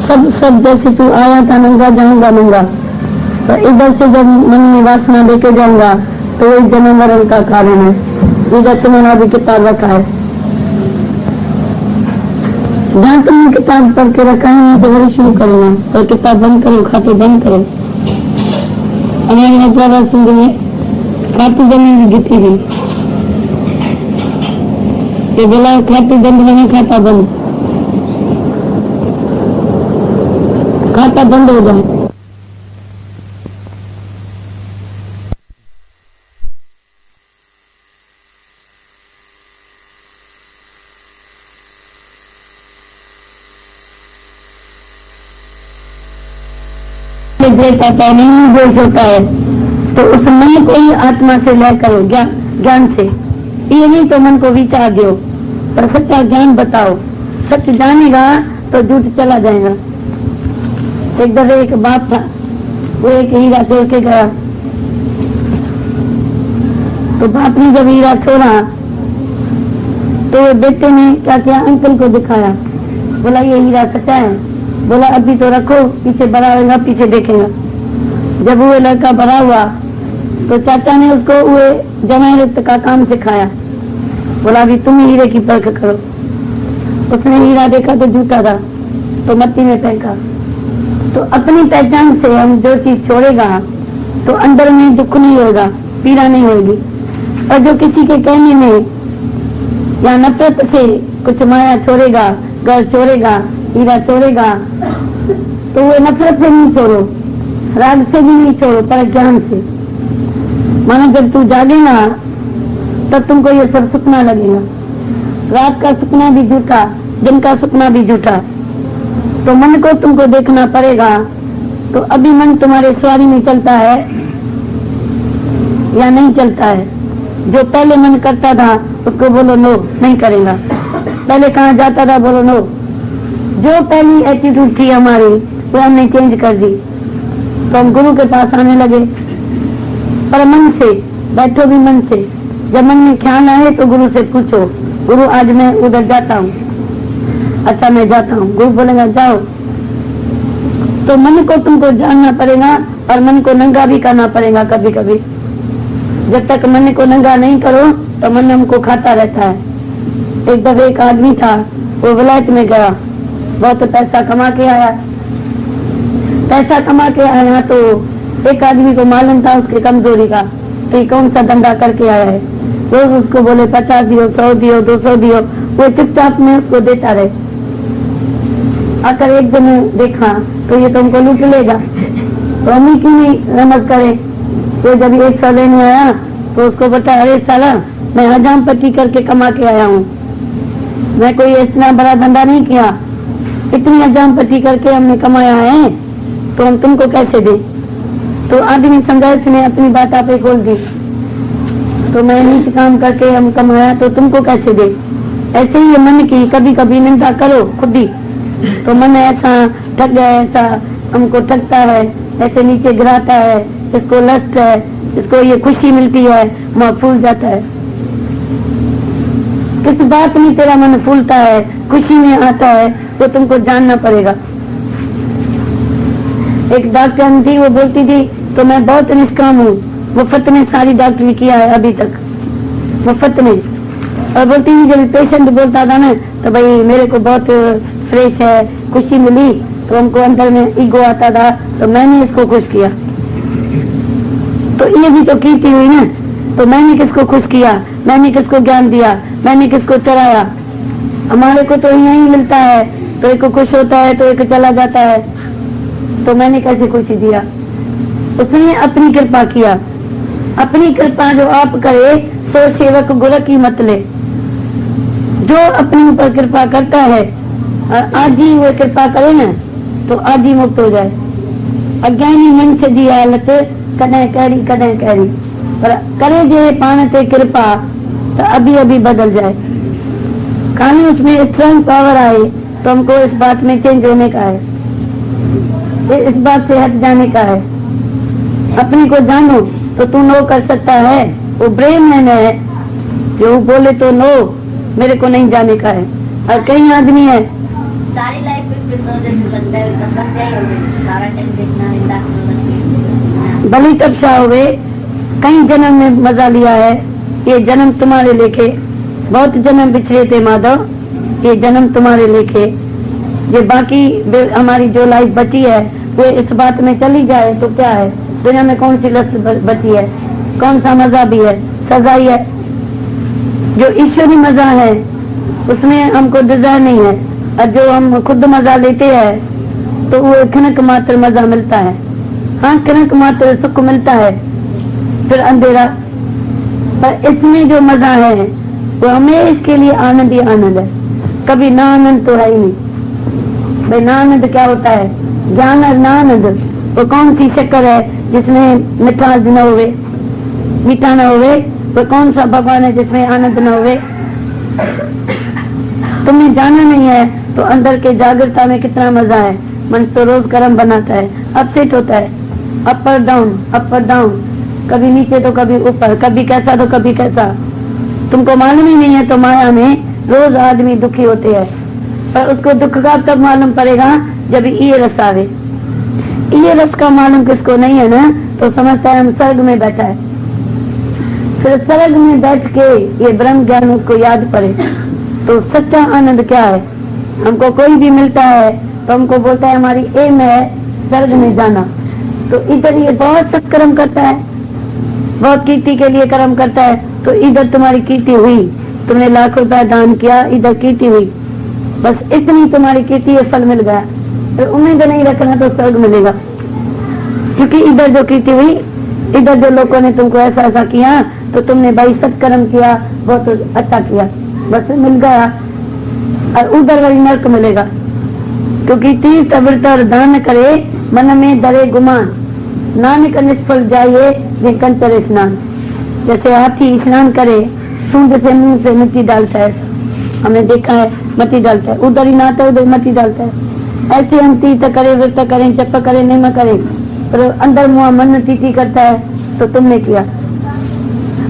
सब जैसे तू आया था नंगा जाऊंगा नंगा, तो इधर से जब मन में वासना लेके जाऊंगा तो वही जन्म मरण का कारण है। इधर से मैंने अभी किताब रखा है, जहाँ तुमने किताब पढ़ के रखा है तो वही शुरू करूंगा, और किताब बंद करो, खाते बंद करो। हमारे हजारा सिंह में खाती जमीन जीती गई, ये बोला खाते बंद नहीं, खाता बंद, खाता बंद हो जाए। देता नहीं देश होता है, तो उस मन को ही आत्मा से लय करो, ज्ञान से। ये नहीं तो मन को विचार दो, पर सच्चा ज्ञान बताओ। सच जानेगा तो झूठ चला जाएगा। एक दफे एक बाप था, वो एक हीरा छोड़ के गया, तो बाप ने जब हीरा छोड़ा तो बेटे ने क्या किया, अंकल को दिखाया, बोला ये हीरा सच्चा है। बोला अभी तो रखो, पीछे बड़ा होगा, पीछे देखेगा। जब वो लड़का बड़ा हुआ तो चाचा ने उसको वो जमानत का काम सिखाया, बोला अभी तुम हीरे की परख करो। उसने हीरा देखा तो झूठा था, तो मट्टी में फेंका। तो अपनी पहचान से हम जो चीज छोड़ेगा तो अंदर में दुख नहीं होगा, पीड़ा नहीं होगी। और जो किसी के कहने में या नफरत से कुछ माया छोड़ेगा, घर छोड़ेगा, हीरा छोड़ेगा, तो वो नफरत से नहीं छोड़ो, राग से भी नहीं छोड़ो, पर ज्ञान से। मानो जब तू जागेगा तब तुमको ये सब सपना लगेगा। रात का सपना भी झूठा, दिन का सपना भी झूठा। तो मन को तुमको देखना पड़ेगा। तो अभी मन तुम्हारे सवारी में चलता है या नहीं चलता है। जो पहले मन करता था उसको बोलो नो, नहीं करेगा। पहले कहाँ जाता था, बोलो नो। जो पहली एटीट्यूड थी हमारी वो हमने चेंज कर दी, तो हम गुरु के पास आने लगे। पर मन से बैठो, भी मन से। जब मन में ख्याल आए तो गुरु से पूछो, गुरु आज मैं उधर जाता हूँ। अच्छा मैं जाता हूँ, गुरु बोलेगा जाओ। तो मन को तुमको जानना पड़ेगा और मन को नंगा भी करना पड़ेगा कभी कभी। जब तक मन को नंगा नहीं करो तो मन हमको खाता रहता है। एक दफे एक आदमी था, वो विलायत में गया, बहुत पैसा कमा के आया। पैसा कमा के आया तो एक आदमी को मालूम था उसकी कमजोरी का, तो ये कौन सा धंधा करके आया है। रोज उसको बोले 50 दियो, 100 दियो, 200 दियो, वो चुपचाप में उसको देता रहे। आकर एक दिन देखा तो ये तुमको लूट लेगा, तो हम ही क्यों नहीं रमज करे। वो जब 100 लेने आया तो उसको बता, अरे साला मैं हजाम पट्टी करके कमा के आया हूँ, मैं कोई इतना बड़ा धंधा नहीं किया, इतनी हजाम पट्टी करके हमने कमाया है, तो हम तुमको कैसे दे। तो आदमी संघर्ष ने अपनी बात आप खोल दी, तो मैं नीच काम करके हम कमाया तो तुमको कैसे दे। ऐसे ही मन की कभी कभी निंदा करो खुद ही, तो मन ऐसा ठग गया, ऐसा हमको ठगता है, ऐसे नीचे गिराता है। इसको लस्ट है, इसको ये खुशी मिलती है, वह फूल जाता है। किस बात में तेरा मन फूलता है, खुशी में आता है, वो तुमको जानना पड़ेगा। एक डॉक्टर थी, वो बोलती थी तो मैं बहुत निष्काम हूँ, मुफ्त में सारी डॉक्टरी किया है अभी तक, मुफ्त में। और बोलती थी जब पेशेंट बोलता था ना तो भाई मेरे को बहुत फ्रेश है, खुशी मिली, तो हमको अंदर में ईगो आता था, तो मैंने इसको खुश किया। तो ये भी तो कीर्ति हुई ना। तो मैंने किसको खुश किया, मैंने किसको ज्ञान दिया, मैंने किसको चढ़ाया। हमारे को तो यही मिलता है, तो एक खुश होता है तो एक चला जाता है, तो मैंने कैसे खुशी दिया। उसने अपनी कृपा किया। अपनी कृपा जो आप करे सो सेवक गुरु की मत ले। जो अपने ऊपर कृपा करता है आज ही वो कृपा करे ना तो आज ही मुक्त हो जाए। अज्ञानी मन से दी हालत कदें कहरी कदें कहरी, पर करे जे पान ते कृपा तो अभी अभी बदल जाए। खाली उसमें स्ट्रॉन्ग पावर आए तो हमको इस बात में चेंज होने का है, इस बात से हट जाने का है। अपने को जानो तो तू नो कर सकता है। वो ब्रेन मैन है जो बोले तो नो, मेरे को नहीं जाने का है। और कई आदमी है सारी लाइफ भली तपसा हुए कई जन्म में मजा लिया है, ये जन्म तुम्हारे लेके, बहुत जन्म बिछड़े थे माधव, ये जन्म तुम्हारे लेके। ये बाकी हमारी जो लाइफ बची है वो इस बात में चली जाए तो क्या है, दुनिया में कौन सी लत बची है, कौन सा मजा भी है, सजा ही है। जो ईश्वरी मजा है उसमें हमको डिजायर नहीं है, और जो हम खुद मजा लेते हैं तो वो खनक मात्र मजा मिलता है। हाँ, खनक मात्र सुख मिलता है, फिर अंधेरा। पर इसमें जो मजा है वो हमें इसके लिए आनंद ही आनंद है, कभी ना आनंद तो है ही नहीं। भाई ना आनंद क्या होता है, ज्ञान और ना आनंद, वो कौन सी शक्कर है जिसमें मिठास न होवे, मीठा न होवे, वो कौन सा भगवान है जिसमें आनंद न होवे। तुम्हें जाना नहीं है तो अंदर के जागृता में कितना मजा है। मन तो रोज कर्म बनाता है, अपसेट होता है, अप और डाउन, अप और डाउन, कभी नीचे तो कभी ऊपर, कभी कैसा तो कभी कैसा। तुमको मालूम ही नहीं है तो माया में रोज आदमी दुखी होते हैं, पर उसको दुख का तब मालूम पड़ेगा जब ये रस आवे। ये रस का मालूम किसको नहीं है ना, तो समझता है हम स्वर्ग में बैठा है। फिर स्वर्ग में बैठ के ये ब्रह्म ज्ञान उसको याद पड़े तो सच्चा आनंद क्या है। हमको कोई भी मिलता है तो हमको बोलता है हमारी एम है स्वर्ग में जाना, तो इधर ये बहुत सत्कर्म करता है, बहुत कीर्ति के लिए कर्म करता है, तो इधर तुम्हारी कीर्ति हुई, तुमने लाख रुपया दान किया, इधर कीर्ति हुई, बस इतनी तुम्हारी कीर्ति है, फल मिल गया। फिर उम्मीद नहीं रखना तो स्वर्ग मिलेगा, क्योंकि इधर जो कीर्ति हुई, इधर जो लोगों ने तुमको ऐसा ऐसा किया तो तुमने भाई सत्कर्म किया, बहुत अच्छा किया, बस मिल गया। और उधर वही नर्क मिलेगा, क्योंकि तीर्थ व्रत और दान करे मन में डरे गुमान, नानक निष्फल जाइए जिनकन करे स्नान। जैसे हाथी स्नान करे सूंड से मुंह से मिट्टी डालता है, हमने देखा है मिट्टी डालता है, उधर ही नहाता है उधर मिट्टी डालता है। ऐसे हम तीर्थ करे व्रत करें जप करें नियम करें, पर अंदर मुआ मन तीती करता है तो तुमने किया।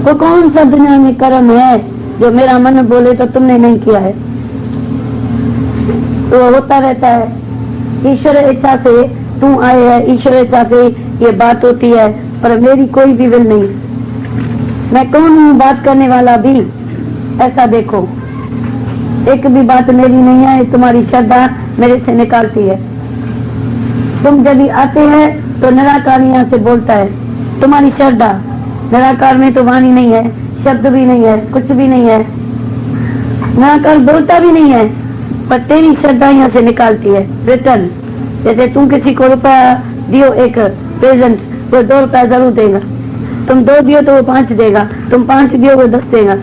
वो कौन सा दुनिया में कर्म है जो मेरा मन बोले तो तुमने नहीं किया है। तो होता रहता है, ईश्वर इच्छा से तू आए है, ईश्वर इच्छा से ये बात होती है, पर मेरी कोई भी विल नहीं। मैं कौन हूँ बात करने वाला भी, ऐसा देखो, एक भी बात मेरी नहीं है, तुम्हारी श्रद्धा मेरे से निकालती है। तुम जब आते हैं तो निराकार यहाँ से बोलता है, तुम्हारी श्रद्धा, निराकार में तो वाणी नहीं है, शब्द भी नहीं है, कुछ भी नहीं है, निराकार बोलता भी नहीं है, पर तेरी श्रद्धा यहाँ से निकालती है रिटर्न। जैसे तुम किसी को रुपया दियो एक प्रेजेंट, वो 2 रुपया जरूर देगा, तुम 2 दियो तो वो 5 देगा, तुम 5 दियो वो 10 देगा,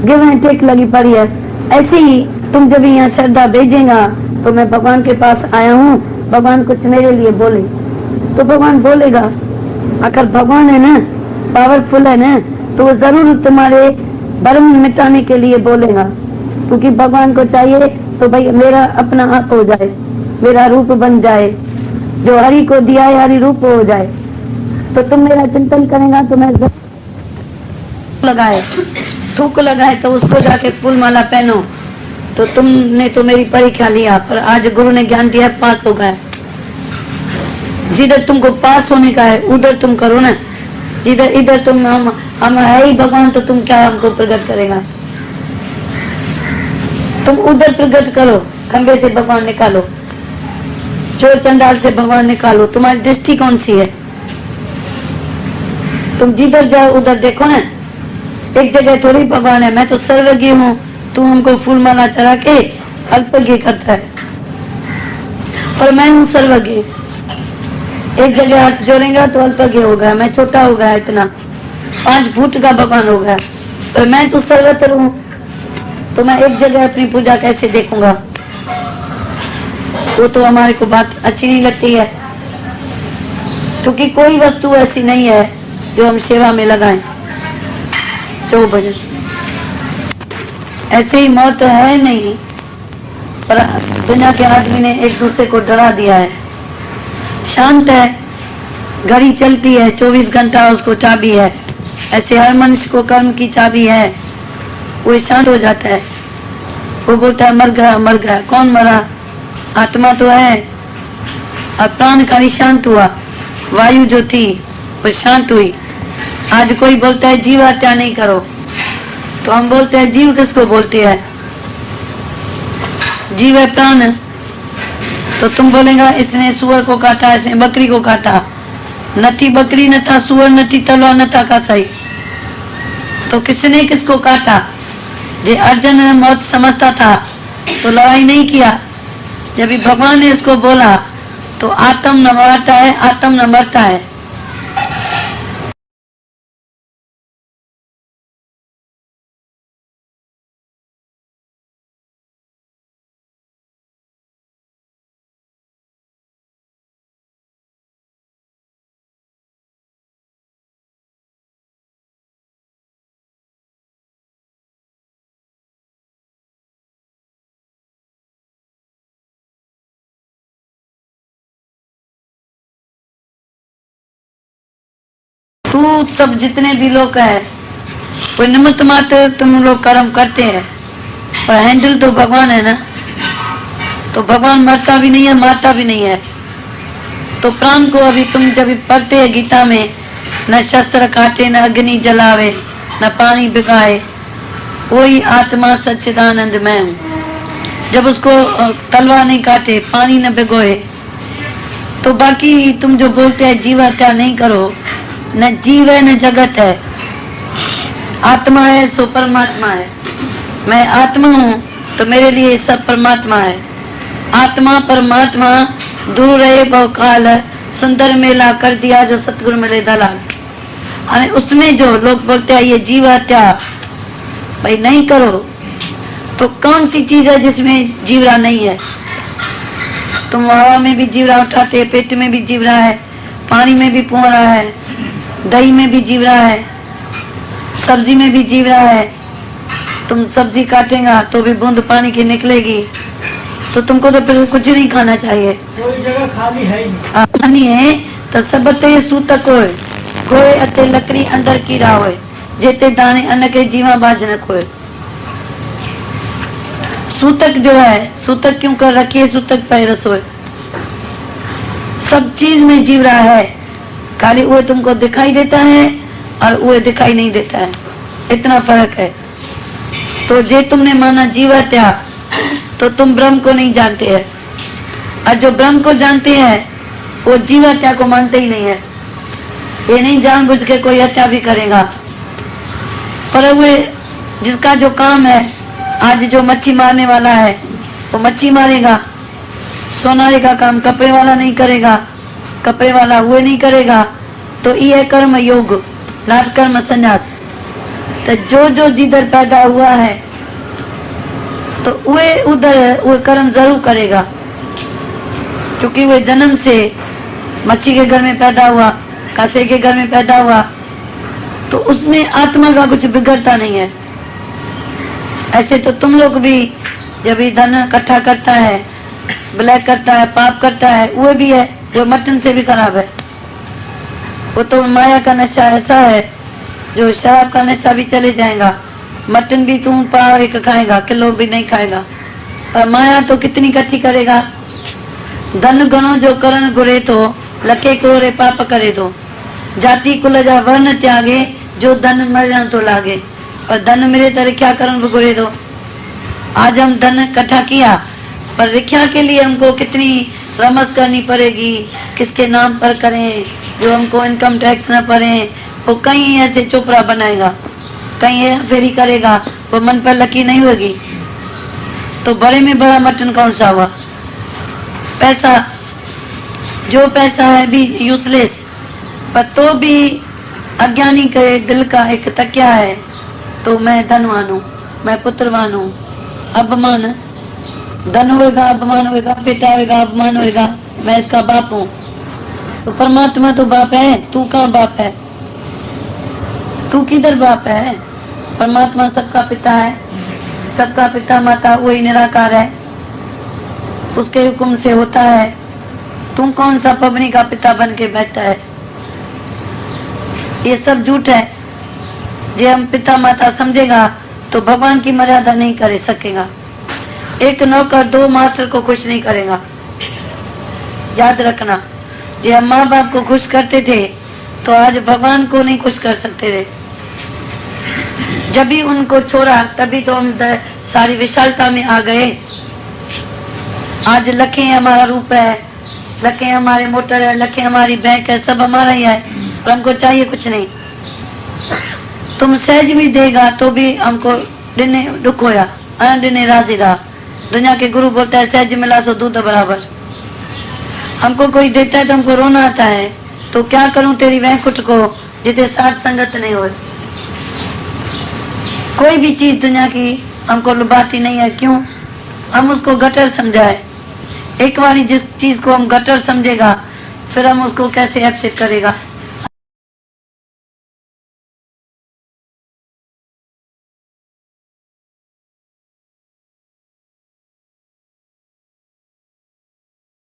गिव एंड टेक लगी पड़ी है। ऐसे ही तुम जब यहाँ श्रद्धा भेजेगा तो मैं भगवान के पास आया हूँ, भगवान कुछ मेरे लिए बोले तो भगवान बोलेगा। अगर भगवान है ना, पावरफुल है ना, तो वो जरूर तुम्हारे भरम मिटाने के लिए बोलेगा, क्योंकि भगवान को चाहिए तो भाई मेरा अपना आप हो जाए, मेरा रूप बन जाए, जो हरि को दिया है हरि रूप हो जाए। तो तुम मेरा चिंतन करेगा तो मैं लगाए थूक लगाए तो उसको जाके फूल माला पहनो, तो तुमने तो मेरी परीक्षा लिया, पर आज गुरु ने ज्ञान दिया, पास हो गए। जिधर तुमको पास होने का है उधर तुम करो ना, जिधर इधर तुम हम है ही भगवान, तो तुम क्या हमको प्रकट करेगा। तुम उधर प्रकट करो, खंबे से भगवान निकालो, चोर चंडाल से भगवान निकालो, तुम्हारी दृष्टि कौन सी है। तुम जिधर जाओ उधर देखो ना, एक जगह थोड़ी भगवान है, मैं तो सर्वज्ञ हूँ, तू हमको फूल माला चढ़ा के अल्पज्ञ करता है, पर मैं हूँ सर्वज्ञ। एक जगह हाथ जोड़ेगा तो अल्पज्ञ हो गया, मैं छोटा हो गया, इतना 5 फुट का भगवान हो गया, पर मैं तो सर्वत्र हूँ, तो मैं एक जगह अपनी पूजा कैसे देखूंगा। वो तो हमारे को बात अच्छी नहीं लगती है, क्योंकि कोई वस्तु ऐसी नहीं है जो हम सेवा में लगाएं 24 बजे। ऐसे ही मौत है नहीं, पर दुनिया के आदमी ने एक दूसरे को डरा दिया है। शांत है, घड़ी चलती है 24 घंटा, उसको चाबी है। ऐसे हर मनुष्य को कर्म की चाबी है, वो शांत हो जाता है। वो बोलता है मर गया मर गया, कौन मरा, आत्मा तो है और प्राण का भी शांत हुआ। वायु जो थी वो शांत हुई। आज कोई बोलता है जीव हत्या नहीं करो, तो हम बोलते हैं जीव किसको बोलते हैं? जीव है प्राण। तो तुम बोलेगा इसने सुअर को काटा, इसने बकरी को काटा। न थी बकरी, न था सुअर, न थी तलवार, न था कसाई। तो किसने किसको काटा? जे अर्जुन मौत समझता था तो लड़ाई नहीं किया। जब भी भगवान ने इसको बोला तो आत्म न मरता है, आत्म न मरता है। तू सब जितने भी लोग है वो निमित्त मात्र तुम लोग कर्म करते हैं, पर हैंडल तो भगवान है ना। तो भगवान मरता भी नहीं है, मारता भी नहीं है। तो प्राण को अभी तुम जब पढ़ते हैं गीता में, न शस्त्र काटे, न अग्नि जलावे, न पानी भिगाए, वही आत्मा सच्चिदानंद मैं हूँ। जब उसको तलवार नहीं काटे, पानी न भिगोए, तो बाकी तुम जो बोलते हैं जीव हत्या नहीं करो, न जीव है न जगत है। आत्मा है सो परमात्मा है। मैं आत्मा हूँ तो मेरे लिए सब परमात्मा है। आत्मा परमात्मा दूर रहे बहुकाल, सुंदर मेला कर दिया जो सतगुरु मिले दलाल। अरे उसमें जो लोग बोलते हैं ये जीव हत्या भाई नहीं करो, तो कौन सी चीज है जिसमें जीवरा नहीं है? तुम हवा में भी जीवरा उठाते, पेट में भी जीवरा है, पानी में भी पो रहा है, दही में भी जीव रहा है, सब्जी में भी जीव रहा है। तुम सब्जी काटेगा तो भी बूंद पानी की निकलेगी, तो तुमको तो फिर कुछ नहीं खाना चाहिए। कोई जगह खाली है ही खानी है तो सबते सूतक होए, गोए अते लकड़ी अंदर कीड़ा होए, जेते दाने अन्न के जीवा बाज न खोए। सूतक जो है, सूतक क्यों कर रखी है? सूतक पैरस होए। सब चीज में जीव रहा है, खाली वो तुमको दिखाई देता है और वो दिखाई नहीं देता है, इतना फर्क है। तो जे तुमने माना जीव हत्या, तो तुम ब्रह्म को नहीं जानते हैं, और जो ब्रह्म को जानते हैं वो जीव हत्या को मानते ही नहीं है। ये नहीं जानबूझ के कोई हत्या भी करेगा, पर वो जिसका जो काम है, आज जो मच्छी मारने वाला है वो मच्छी मारेगा। सोनारे का काम कपड़े वाला नहीं करेगा, कपड़े वाला वो नहीं करेगा। तो ये कर्म योग, नाट कर्म संन्यास। तो जो जो जिधर पैदा हुआ है तो वे उधर वो कर्म जरूर करेगा, क्योंकि वो जन्म से मच्छी के घर में पैदा हुआ, कासे के घर में पैदा हुआ, तो उसमें आत्मा का कुछ बिगड़ता नहीं है। ऐसे तो तुम लोग भी जब भी धन इकट्ठा करता है, ब्लैक करता है, पाप करता है, वो भी है, वो मटन से भी खराब है। वो तो माया का नशा ऐसा है जो शराब का नशा भी चले जाएगा, मटन भी तुम पाव एक खाएगा, किलो भी नहीं खाएगा। और माया तो कितनी कच्ची करेगा। धन गणो जो करण गुरे तो लखे करोड़े पाप करे दो, जाति कुल जा वर्ण त्यागे, जो धन मरना तो लागे। और धन मेरे तरह क्या करण गुरे दो। आज हम धन इकट्ठा किया, पर रिक्शा के लिए हमको कितनी रमस करनी पड़ेगी, किसके नाम पर करें, जो हमको इनकम टैक्स न पड़े। वो कहीं ऐसे चोपड़ा बनाएगा, कहीं फेरी करेगा, वो मन पर लकी नहीं होगी। तो बड़े में बड़ा मटन कौन सा हुआ? पैसा, जो पैसा है भी यूजलेस, पर तो भी अज्ञानी के दिल का एक तकिया है। तो मैं धनवान हूँ, मैं पुत्रवान हूँ, अपमान, धन होएगा अपमान होएगा, बेटा होएगा अपमान होएगा, मैं इसका बाप हूँ। तो परमात्मा तो बाप है, तू कहाँ बाप है? तू किधर बाप है? परमात्मा सबका पिता है, सबका पिता माता वही निराकार है, उसके हुक्म से होता है। तुम कौन सा पबनी का पिता बन के बैठा है? ये सब झूठ है। जे हम पिता माता समझेगा तो भगवान की मर्यादा नहीं कर सकेगा। एक नौकर 2 मास्टर को खुश नहीं करेगा। याद रखना, ये हम माँ बाप को खुश करते थे तो आज भगवान को नहीं खुश कर सकते थे। जब भी उनको छोड़ा तभी तो हम सारी विशालता में आ गए। आज लखे हमारा रूप है, लखे हमारे मोटर है, लखे हमारी बैंक है, सब हमारा ही है और हमको चाहिए कुछ नहीं। तुम सहज भी देगा तो भी हमको दिने दुख होया, दिने राजी रहा। दुनिया के गुरु बोलता है सहज मिला सो दूध बराबर। हमको कोई देता है तो हमको रोना आता है, तो क्या करूं तेरी वैकुंठ को जिसे साथ संगत नहीं हो। कोई भी चीज दुनिया की हमको लुभाती नहीं है। क्यों? हम उसको गटर समझाए। एक बारी जिस चीज को हम गटर समझेगा फिर हम उसको कैसे एक्सेप्ट करेगा।